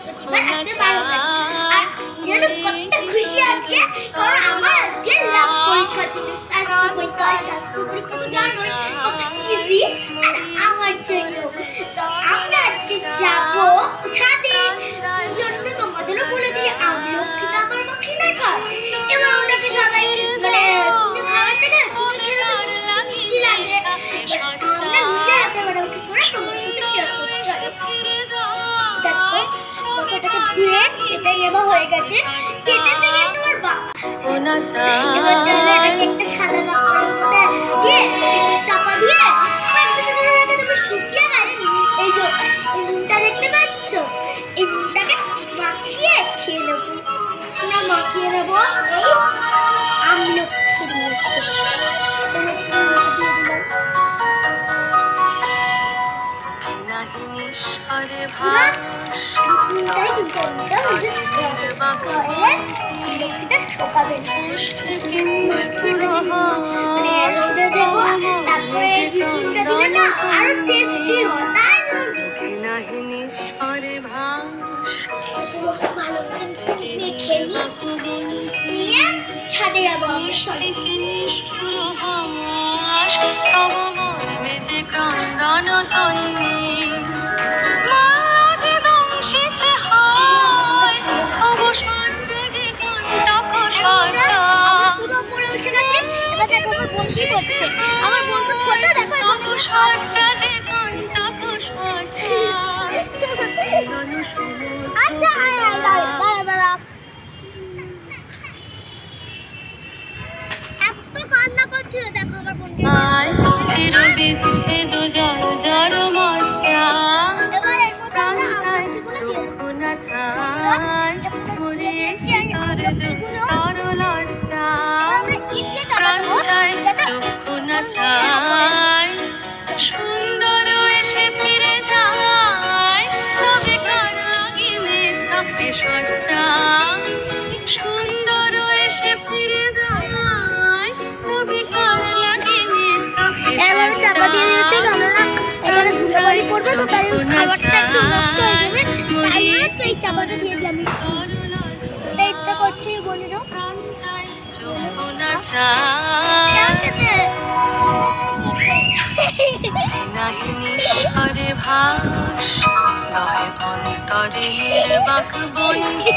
বৃহস্পতিবার আজকে 12 তারিখ। আর জানো কত খুশি আজকে, কারণ আমার আজকে লাভ পরীক্ষা ছিল, স্বাস্থ্য পরীক্ষা। স্বাস্থ্য পরীক্ষা তো জানোই কত ইজি, আর আমার জন্য তো আমরা আজকে যাবো ছাদে। জন্য তোমাদেরও বলে দিই, আমিও কিন্তু আমার মা খেলে খায়। এবার ওটাকে সবাই মানে খাওয়াতে গেলে খেলে তো মিষ্টি লাগে, আমরা নিজের হাতে বানাবো করে তোমার সাথে শেয়ার করতে চাই। দেখো ওটাকে ধুয়ে কেটে নেওয়া হয়ে গেছে, কেটেছে কিন্তু আমার বাবা। এবার চলো এটাকে একটা সাদা কাপড়ের মধ্যে দিয়ে চাপা দিয়ে শুকিয়ে গেলে এই যে নুনটা দেখতে পাচ্ছ, এই নুনটাকে মাখিয়ে খেয়ে নেবো। আমরা মাখিয়ে নেবো এই আমলকির মধ্যে। শোকাবে মানে রোদে দেবো, তারপরে বিপুনটা দিলে না আরো টেস্টি হয়। তাই ভালো মেখে নিয়ে ছাদে যাবো। আমার বন্ধু ফটো দেখো, আচ্ছা দাঁড়া এত কান্না করছিল, দেখো আমার বন্ধু চিরবিচ্ছেদ জর জর মজ্জা এবার এর মতো চক্ষু না ছাই মরে তোর দুস্তর লজ্জা প্রাণ চাই চক্ষু না ছাই সুন্দর এসে ফিরে যায় তবে কার লাগি মেঘে সজ্জা সুন্দর এসে ফিরে যায় তবে কার লাগি মেঘে সজ্জা প্রাণ চাই চক্ষু না ছাই মরে এই চাপাটা দিয়ে দিলাম। এটা ইচ্ছা করছে বলে দাও, প্রাণ চাই চক্ষু না ছাই নাহিনী হরে ভাস দহে অন্তরে নির্বাক বন্দি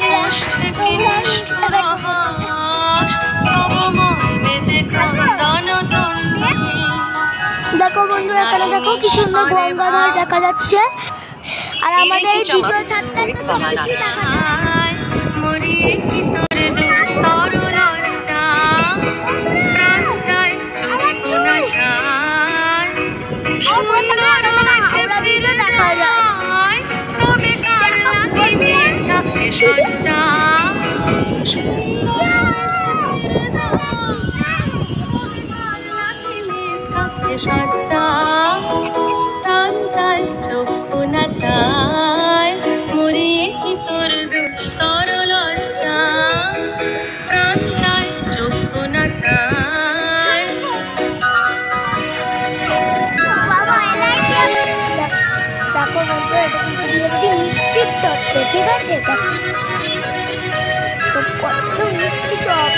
কোষ থেকে নিষ্ঠুর হাস তব মনে যে ক্রন্দন তন্নি। দেখো বন্ধুরা এখানে দেখো কি সুন্দর গঙ্গাধর দেখা যাচ্ছে, আর আমাদের এই দ্বিতীয় ছাদটা একটু সবকিছু দেখা যায়। মরিয়ে কি তোর দুস্তর লজ্জা প্রাণ চাই চক্ষু না ছাই সুন্দর এসে ফিরে যায় তবে কার লাগি মেঘে সজ্জা সুন্দর এসে ফিরে যায় তবে কার লাগি মেঘে সজ্জা প্রাণ চাই চক্ষু না ছাই মরিয়ে কি তোর দুস্তর লজ্জা প্রাণ চাই চক্ষু না ছাই। দেখো বন্ধু এটা কিন্তু দিয়ে মিষ্টির তত্ত্ব, ঠিক আছে? কত মিষ্টি সব।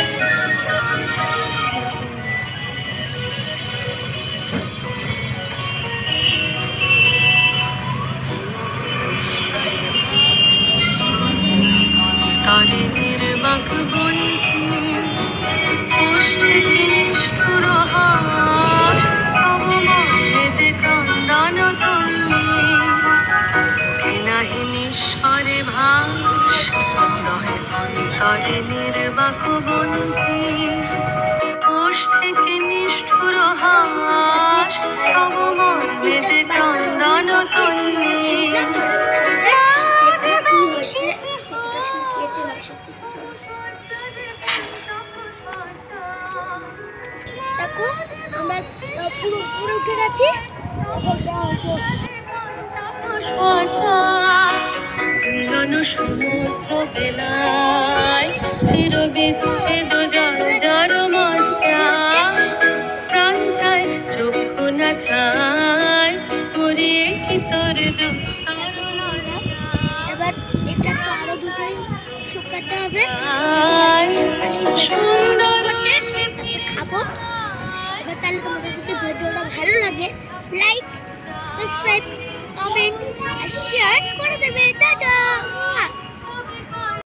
তারে নির্বাক বন্ধি কোষ থেকে নিষ্ঠুর হাস তব মনে যে ক্রন্দন তন্নি ঘৃণাহীন স্বরে ভাস দহে অন্তরে নির্বাক বন্ধি কোষ থেকে নিষ্ঠুর হাস তব মনে যে ক্রন্দন তন্নি। দেখো আমরা পুরো উঠে গেছি, মিলন সমুদ্র বেলায় চিরবিচ্ছেদ জর জর মজ্জা প্রাণ চাই চক্ষু না ছাই মরিয়ে কি তোর দুস্তর লজ্জা খাবো। এবার তাহলে তোমাদের যদি ভিডিওটা ভালো লাগে লাইক সাবস্ক্রাইব কমেন্ট আর শেয়ার করে দেবে। টাটা।